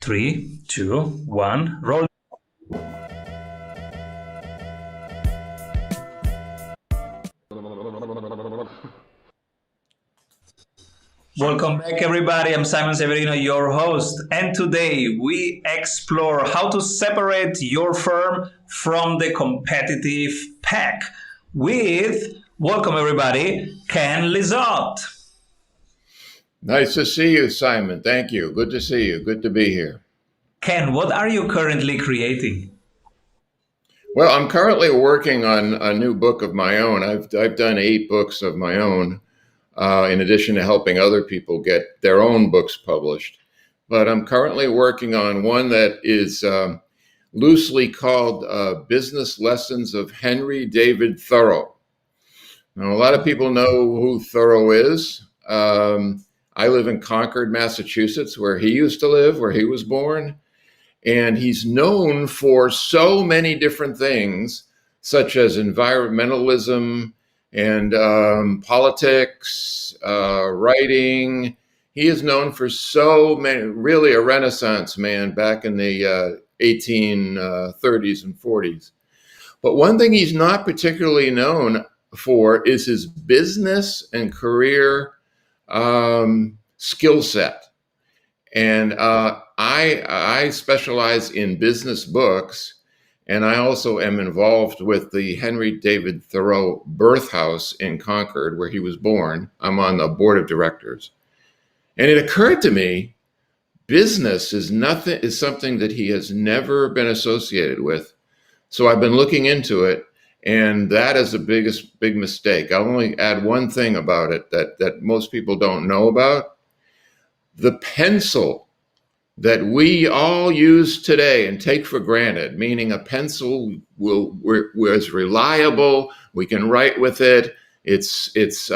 3, 2, 1, roll. Welcome back, everybody. I'm Simon Severino, your host, and today we explore how to separate your firm from the competitive pack with, welcome everybody, Ken Lizotte. Nice to see you, Simon. Thank you. Good to see you. Good to be here. Ken, what are you currently creating? Well, I'm currently working on a new book of my own. I've done 8 books of my own, in addition to helping other people get their own books published. But I'm currently working on one that is loosely called Business Lessons of Henry David Thoreau. Now, a lot of people know who Thoreau is. I live in Concord, Massachusetts, where he used to live, where he was born. And he's known for so many different things, such as environmentalism and politics, writing. He is known for so many, really a Renaissance man back in the 1830s and 40s. But one thing he's not particularly known for is his business and career skill set. And I specialize in business books, and I also am involved with the Henry David Thoreau Birth House in Concord, where he was born. I'm on the board of directors. And it occurred to me, business is something that he has never been associated with. So I've been looking into it, and that is the big mistake. I'll only add one thing about it that most people don't know about. The pencil that we all use today and take for granted, meaning a pencil is reliable, we can write with it. It's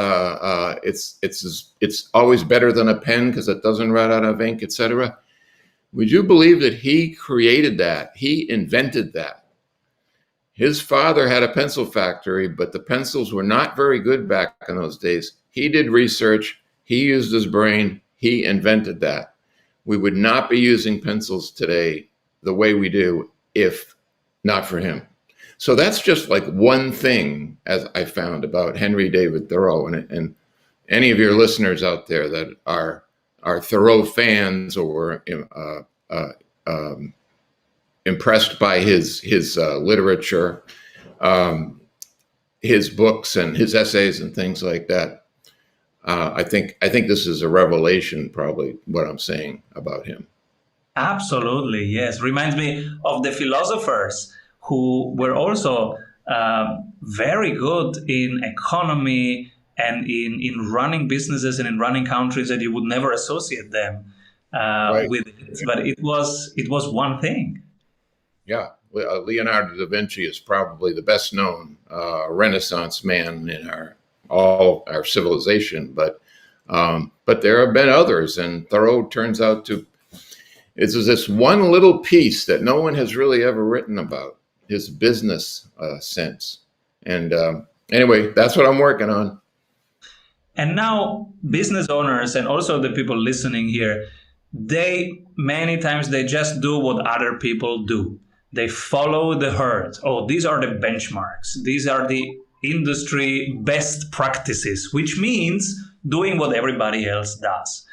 always better than a pen because it doesn't run out of ink, etc. Would you believe that he created that? He invented that. His father had a pencil factory, but the pencils were not very good back in those days. He did research, he used his brain, he invented that. We would not be using pencils today the way we do if not for him. So that's just like one thing, as I found, about Henry David Thoreau. And any of your listeners out there that are Thoreau fans or impressed by his literature, his books and his essays and things like that, I think this is a revelation, probably, what I'm saying about him. Absolutely, yes. Reminds me of the philosophers who were also very good in economy and in running businesses and in running countries that you would never associate them with it. But it was one thing. Yeah. Leonardo da Vinci is probably the best known Renaissance man in all our civilization, but there have been others, and Thoreau turns out to is this one little piece that no one has really ever written about, his business sense. And anyway, that's what I'm working on. And now business owners and also the people listening here, many times they just do what other people do. They follow the herd. Oh, these are the benchmarks. These are the industry best practices, which means doing what everybody else does.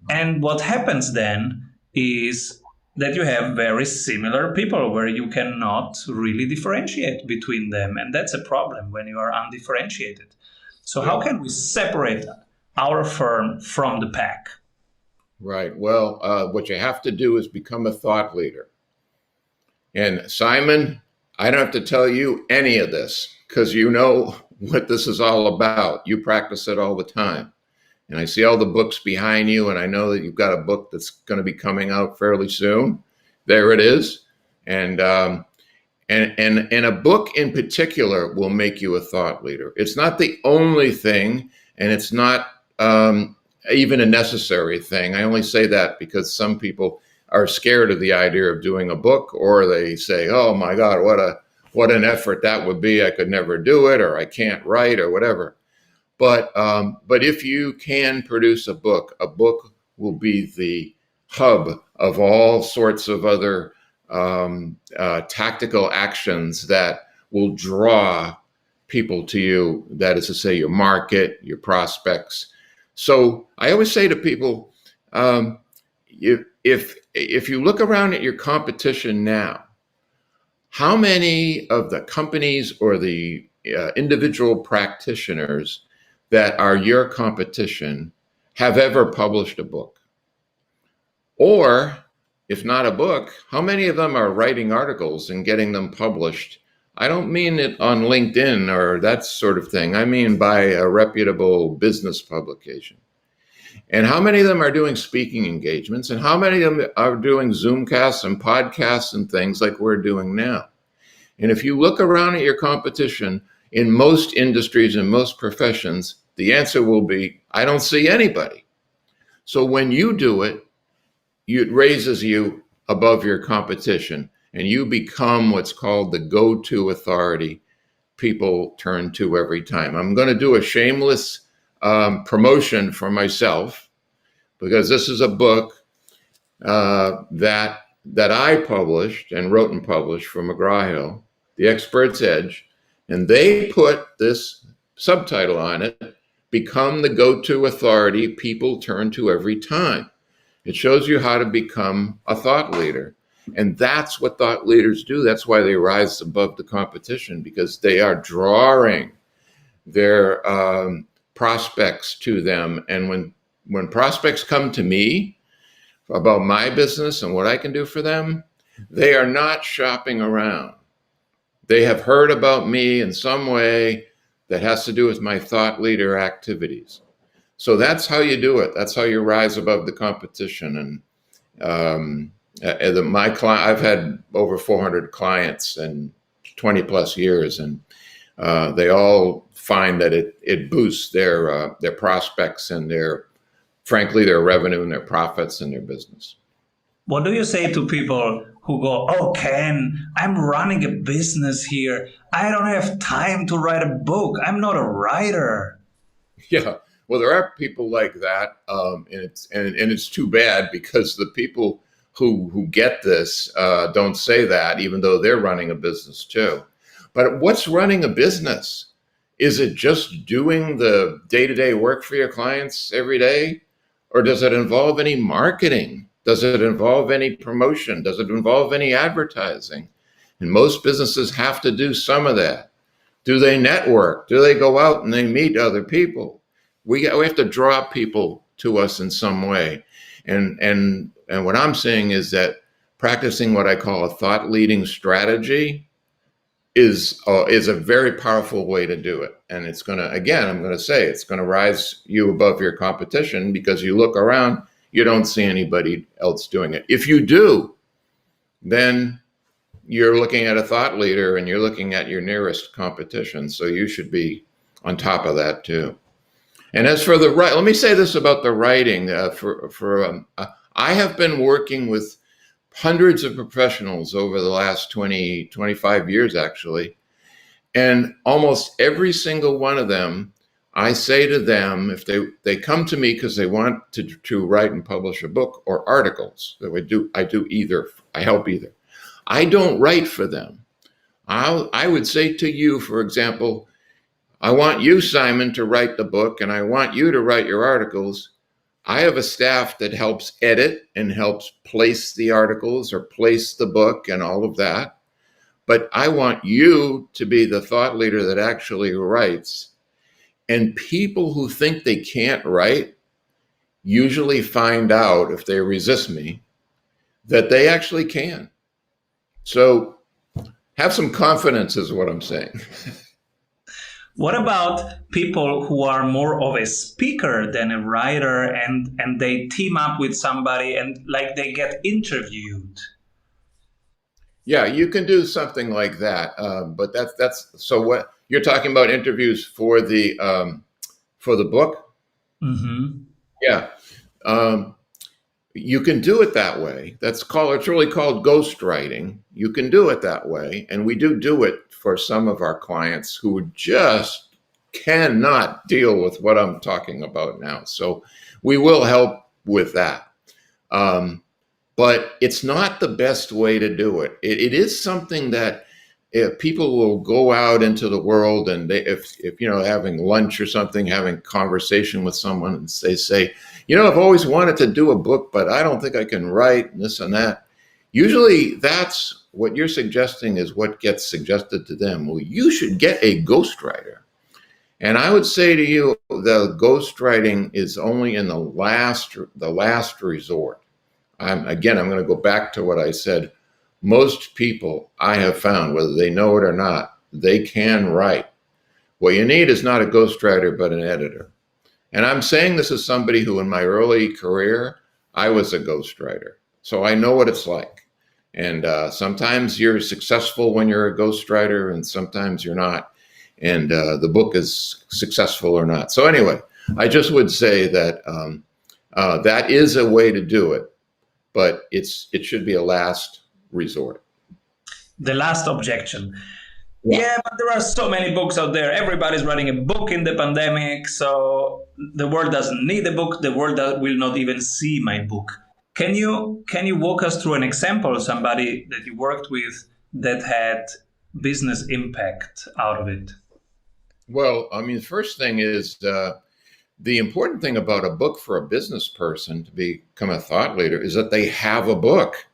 And what happens then is that you have very similar people where you cannot really differentiate between them. And that's a problem when you are undifferentiated. So how can we separate our firm from the pack? Right. Well, what you have to do is become a thought leader. And Simon, I don't have to tell you any of this, because you know what this is all about. You practice it all the time. And I see all the books behind you, and I know that you've got a book that's going to be coming out fairly soon. There it is. And a book in particular will make you a thought leader. It's not the only thing, and it's not even a necessary thing. I only say that because some people are scared of the idea of doing a book, or they say, oh my God, what an effort that would be. I could never do it, or I can't write, or whatever. But if you can produce a book will be the hub of all sorts of other tactical actions that will draw people to you. That is to say, your market, your prospects. So I always say to people, if you look around at your competition now, how many of the companies or the individual practitioners that are your competition have ever published a book? Or if not a book, how many of them are writing articles and getting them published? I don't mean it on LinkedIn or that sort of thing. I mean by a reputable business publication. And how many of them are doing speaking engagements? And how many of them are doing Zoomcasts and podcasts and things like we're doing now? And if you look around at your competition in most industries and most professions, the answer will be, I don't see anybody. So when you do it, it raises you above your competition and you become what's called the go-to authority people turn to every time. I'm going to do a shameless promotion for myself, because this is a book that I published and wrote and published for McGraw-Hill, The Expert's Edge, and they put this subtitle on it, Become the Go-To Authority People Turn to Every Time. It shows you how to become a thought leader. And that's what thought leaders do. That's why they rise above the competition, because they are drawing their prospects to them. And when prospects come to me about my business and what I can do for them, they are not shopping around. They have heard about me in some way that has to do with my thought leader activities. So that's how you do it. That's how you rise above the competition. And I've had over 400 clients in 20 plus years, and they all find that it boosts their prospects and frankly, their revenue and their profits and their business. What do you say to people who go, oh, Ken, I'm running a business here. I don't have time to write a book. I'm not a writer. Yeah, well, there are people like that, and it's too bad, because the people who get this don't say that, even though they're running a business too. But what's running a business? Is it just doing the day-to-day work for your clients every day? Or does it involve any marketing? Does it involve any promotion? Does it involve any advertising? And most businesses have to do some of that. Do they network? Do they go out and they meet other people? We have to draw people to us in some way. And what I'm saying is that practicing what I call a thought leading strategy is a very powerful way to do it. And it's going to, again, I'm going to say, it's going to rise you above your competition, because you look around, you don't see anybody else doing it. If you do, then you're looking at a thought leader and you're looking at your nearest competition. So you should be on top of that too. And as for the let me say this about the writing. I have been working with hundreds of professionals over the last 20, 25 years, actually. And almost every single one of them, I say to them, if they come to me because they want to write and publish a book or articles, that I do either. I help either. I don't write for them. I would say to you, for example, I want you, Simon, to write the book, and I want you to write your articles. I have a staff that helps edit and helps place the articles or place the book and all of that. But I want you to be the thought leader that actually writes. And people who think they can't write usually find out, if they resist me, that they actually can. So have some confidence is what I'm saying. What about people who are more of a speaker than a writer, and they team up with somebody and like they get interviewed? Yeah, you can do something like that. But that's so what you're talking about, interviews for the book. Mm-hmm. Yeah. You can do it that way. It's really called ghostwriting. You can do it that way. And we do it for some of our clients who just cannot deal with what I'm talking about now. So we will help with that. but it's not the best way to do it. It is something that if people will go out into the world and if having lunch or something, having conversation with someone, and they say, I've always wanted to do a book, but I don't think I can write, and this and that. Usually that's what you're suggesting is what gets suggested to them. Well, you should get a ghostwriter. And I would say to you, the ghostwriting is only in the last resort. I'm going to go back to what I said. Most people I have found, whether they know it or not, they can write. What you need is not a ghostwriter, but an editor. And I'm saying this as somebody who in my early career, I was a ghostwriter. So I know what it's like. And sometimes you're successful when you're a ghostwriter and sometimes you're not. And the book is successful or not. So anyway, I just would say that that is a way to do it, but it should be a last resort. The last objection. Yeah, but there are so many books out there. Everybody's writing a book in the pandemic, so the world doesn't need a book. The world will not even see my book. Can you walk us through an example, somebody that you worked with that had business impact out of it? Well, I mean, the first thing is the important thing about a book for a business person to become a thought leader is that they have a book.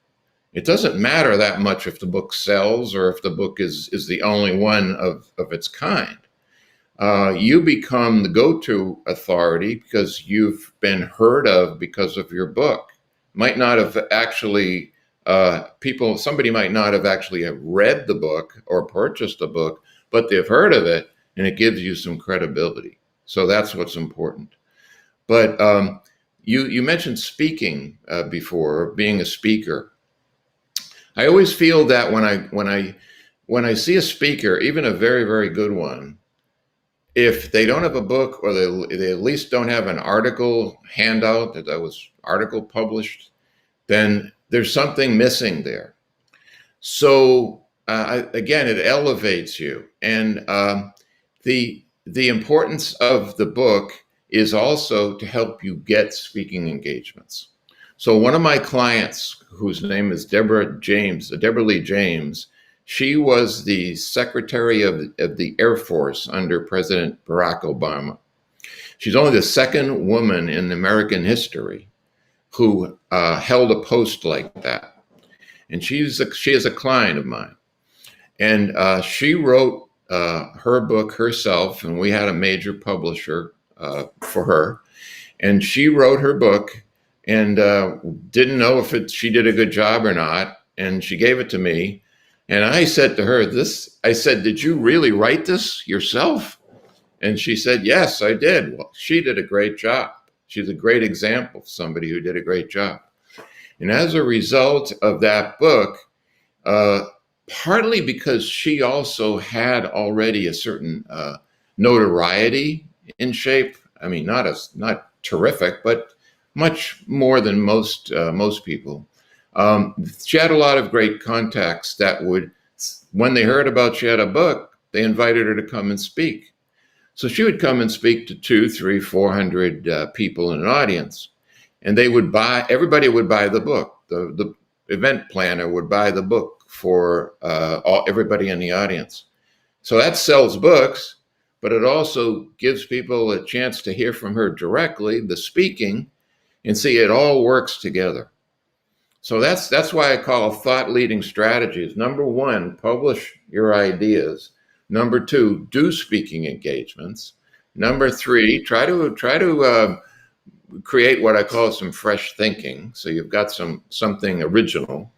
It doesn't matter that much if the book sells or if the book is the only one of its kind. You become the go-to authority because you've been heard of because of your book. Might not have actually, somebody might not have actually read the book or purchased the book, but they've heard of it and it gives you some credibility. So that's what's important. But you mentioned speaking before, being a speaker. I always feel that when I see a speaker, even a very, very good one, if they don't have a book or they at least don't have an article handout that was article published, then there's something missing there. So again, it elevates you. And the importance of the book is also to help you get speaking engagements. So one of my clients, whose name is Deborah Lee James, she was the Secretary of the Air Force under President Barack Obama. She's only the second woman in American history who held a post like that. And she is a client of mine. And she wrote her book herself, and we had a major publisher for her. And she wrote her book and didn't know if she did a good job or not. And she gave it to me. And I said to her, did you really write this yourself? And she said, yes, I did. Well, she did a great job. She's a great example of somebody who did a great job. And as a result of that book, partly because she also had already a certain notoriety in shape. I mean, not terrific, but much more than most people. She had a lot of great contacts that would, when they heard about she had a book, they invited her to come and speak. So she would come and speak to 200, 300, 400 people in an audience, and everybody would buy the book. The event planner would buy the book for everybody in the audience. So that sells books, but it also gives people a chance to hear from her directly, the speaking, and see it all works together. So that's why I call thought leading strategies. Number one, publish your ideas. Number two, do speaking engagements. Number three, try to create what I call some fresh thinking. So you've got something original.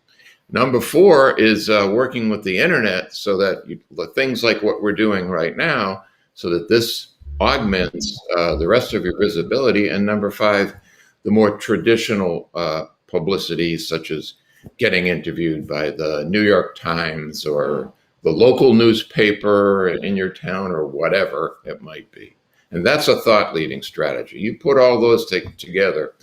Number four is working with the internet so that things like what we're doing right now, so that this augments the rest of your visibility. And number five, the more traditional publicity, such as getting interviewed by the New York Times or the local newspaper in your town or whatever it might be. And that's a thought leading strategy. You put all those together.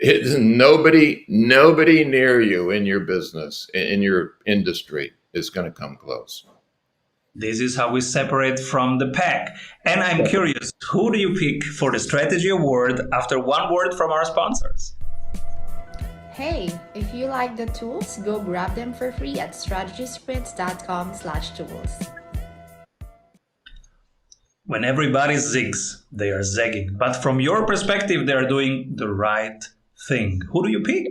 Nobody near you in your business, in your industry, is going to come close. This is how we separate from the pack. And I'm curious, who do you pick for the strategy award after one word from our sponsors? Hey, if you like the tools, go grab them for free at strategysprints.com/tools. When everybody zigs, they are zagging. But from your perspective, they are doing the right thing. Who do you pick?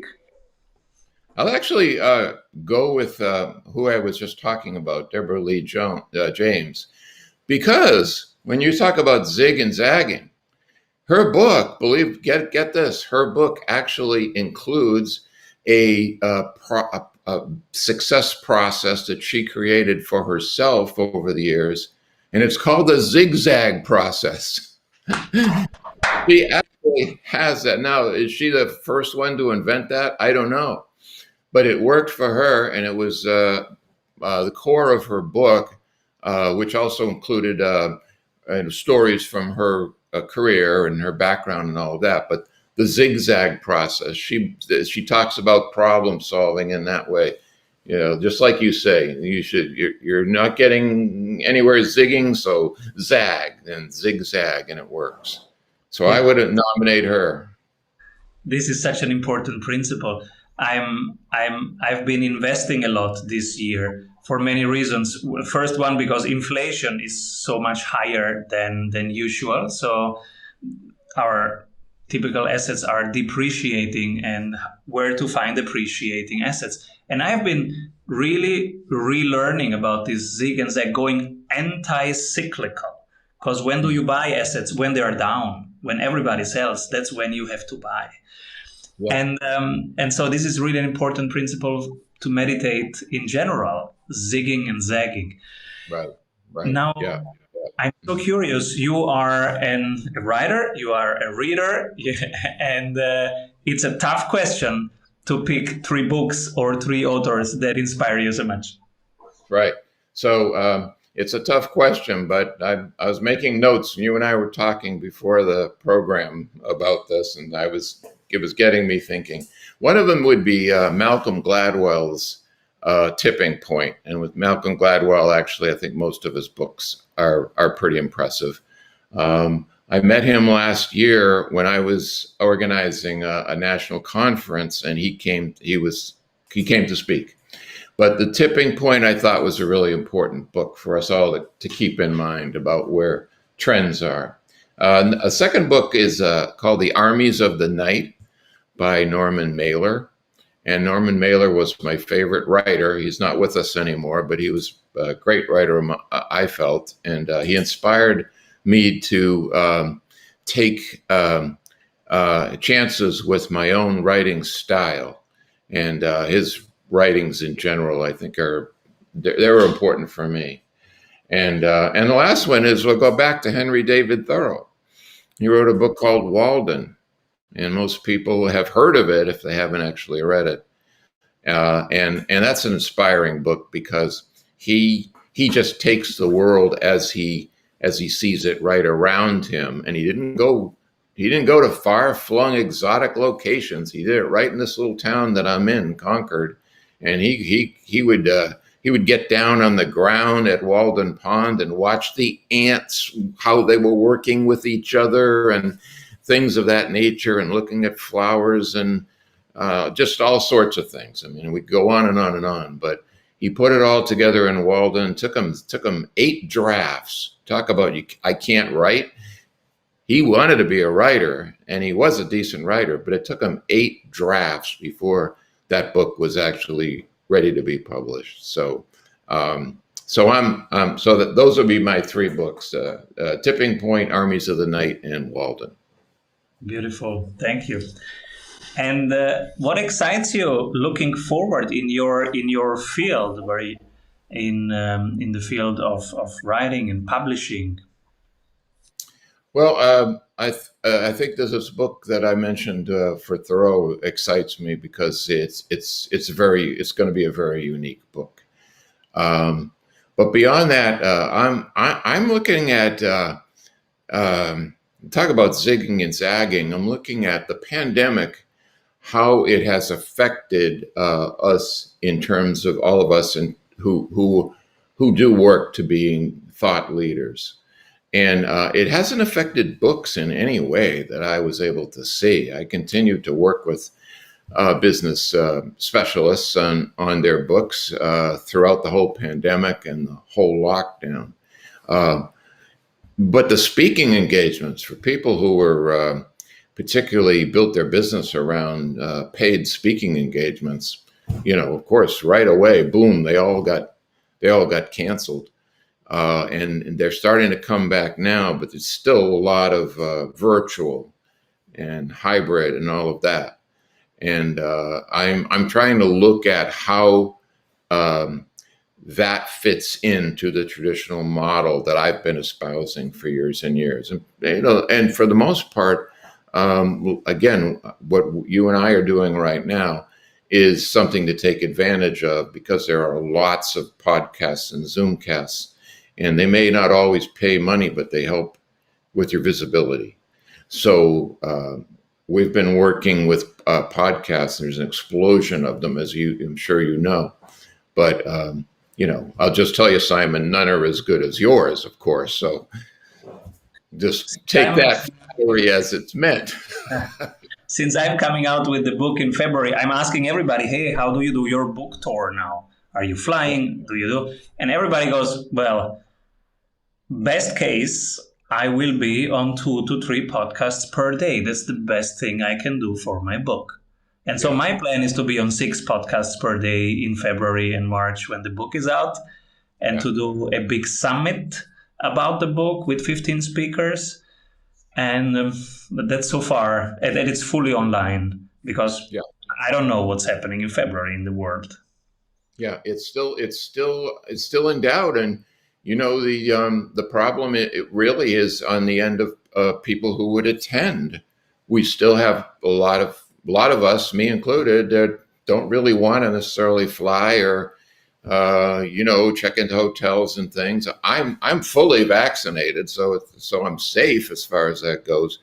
I'll actually go with who I was just talking about, Deborah Lee James, because when you talk about zig and zagging, her book, get this, her book actually includes a success process that she created for herself over the years, and it's called the zigzag process. She actually has that. Now, is she the first one to invent that? I don't know. But it worked for her, and it was the core of her book, which also included stories from her career and her background and all of that. But the zigzag process, she talks about problem solving in that way. You know, just like you say, you're not getting anywhere zigging, so zag and zigzag, and it works. So I would nominate her. This is such an important principle. I've been investing a lot this year for many reasons. First one, because inflation is so much higher than usual. So our typical assets are depreciating, and where to find appreciating assets. And I've been really relearning about this zig and zag, going anti-cyclical. Because when do you buy assets? When they are down. When everybody sells, that's when you have to buy. Yeah. And so this is really an important principle to meditate in general, zigging and zagging. Right. Now, yeah. I'm so curious. You are a writer, you are a reader, and it's a tough question to pick 3 books or 3 authors that inspire you so much. Right. So it's a tough question, but I was making notes. You and I were talking before the program about this, and it was getting me thinking. One of them would be Malcolm Gladwell's Tipping Point. And with Malcolm Gladwell, actually, I think most of his books are pretty impressive. I met him last year when I was organizing a national conference, and he came to speak. But The Tipping Point, I thought, was a really important book for us all to keep in mind about where trends are. A second book is called The Armies of the Night by Norman Mailer. And Norman Mailer was my favorite writer. He's not with us anymore, but he was a great writer, I felt. And he inspired me to take chances with my own writing style. And his writings in general, I think, they were important for me. And the last one is, we'll go back to Henry David Thoreau. He wrote a book called Walden. And most people have heard of it if they haven't actually read it. And that's an inspiring book because he just takes the world as he sees it right around him. And he didn't go to far-flung exotic locations. He did it right in this little town that I'm in, Concord. And he would get down on the ground at Walden Pond and watch the ants, how they were working with each other and things of that nature, and looking at flowers and just all sorts of things. I mean, we go on and on and on, but he put it all together in Walden. Took him 8 drafts. Talk about I can't write. He wanted to be a writer, and he was a decent writer, but it took him 8 drafts before that book was actually ready to be published. So those would be my 3 books: Tipping Point, Armies of the Night, and Walden. Beautiful. Thank you. And what excites you looking forward in your field, in the field of writing and publishing? Well, I think this book that I mentioned for Thoreau excites me because it's going to be a very unique book. But beyond that, I'm looking at talk about zigging and zagging. I'm looking at the pandemic, how it has affected us in terms of all of us and who do work to being thought leaders. And it hasn't affected books in any way that I was able to see. I continue to work with business specialists on their books throughout the whole pandemic and the whole lockdown. But the speaking engagements for people who were particularly built their business around paid speaking engagements, of course, right away, boom, they all got canceled. And they're starting to come back now, but there's still a lot of virtual and hybrid and all of that. And I'm trying to look at how that fits into the traditional model that I've been espousing for years and years. And and for the most part, again, what you and I are doing right now is something to take advantage of, because there are lots of podcasts and Zoomcasts, and they may not always pay money, but they help with your visibility. So we've been working with podcasts. There's an explosion of them, as I'm sure you know. But I'll just tell you, Simon, none are as good as yours, of course. So just take that story as it's meant. Since I'm coming out with the book in February, I'm asking everybody, hey, how do you do your book tour now? Are you flying? Do you do? And everybody goes, well, best case, I will be on 2 to 3 podcasts per day. That's the best thing I can do for my book. And so my plan is to be on 6 podcasts per day in February and March when the book is out, and to do a big summit about the book with 15 speakers. And but that's so far, and it's fully online, because I don't know what's happening in February in the world. Yeah, it's still in doubt, and the problem it really is on the end of people who would attend. We still have a lot of us, me included, that don't really want to necessarily fly or check into hotels and things. I'm fully vaccinated, so I'm safe as far as that goes.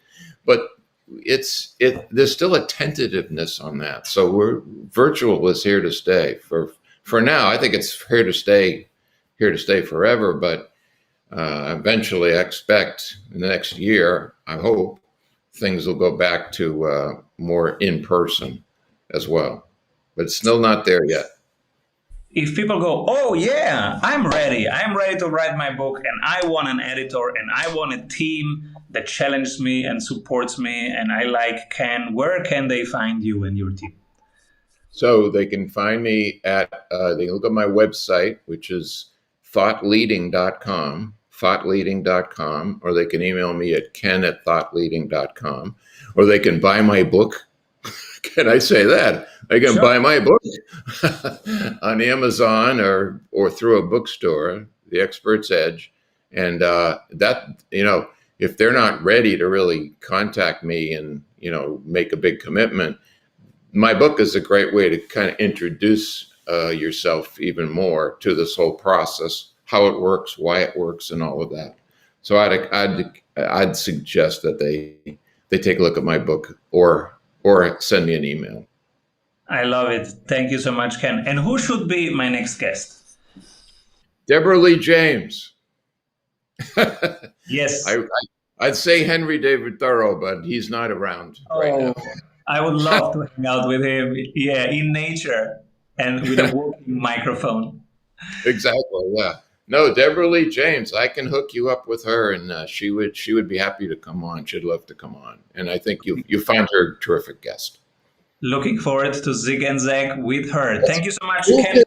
But there's still a tentativeness on that. So virtual is here to stay for now. I think it's here to stay forever. But eventually, I expect in the next year, I hope, things will go back to more in person as well. But it's still not there yet. If people go, oh yeah, I'm ready to write my book, and I want an editor, and I want a team that challenges me and supports me, and I like Ken, where can they find you and your team? So they can find me they can look at my website, which is thoughtleading.com, or they can email me at ken@thoughtleading.com, or they can buy my book. Can I say that? They can buy my book on Amazon or through a bookstore, The Expert's Edge. And if they're not ready to really contact me and, make a big commitment, my book is a great way to kind of introduce yourself even more to this whole process, how it works, why it works, and all of that. So I'd suggest that they take a look at my book or send me an email. I love it. Thank you so much, Ken. And who should be my next guest? Deborah Lee James. Yes. I'd say Henry David Thoreau, but he's not around right now. I would love to hang out with him. Yeah, in nature and with a working microphone. Exactly. Yeah. No, Deborah Lee James. I can hook you up with her, and she would be happy to come on. She'd love to come on, and I think you find her a terrific guest. Looking forward to Ziganza with her. Thank you so much, Ken.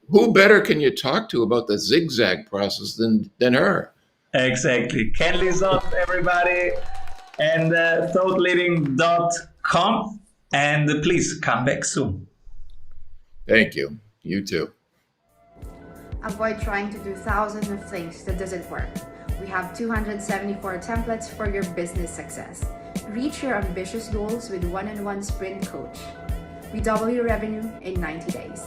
Who better can you talk to about the zigzag process than her? Exactly. Ken Lizotte, everybody, and thoughtleading.com. And please come back soon. Thank you. You too. Avoid trying to do thousands of things that doesn't work. We have 274 templates for your business success. Reach your ambitious goals with one-on-one sprint coach. We double your revenue in 90 days.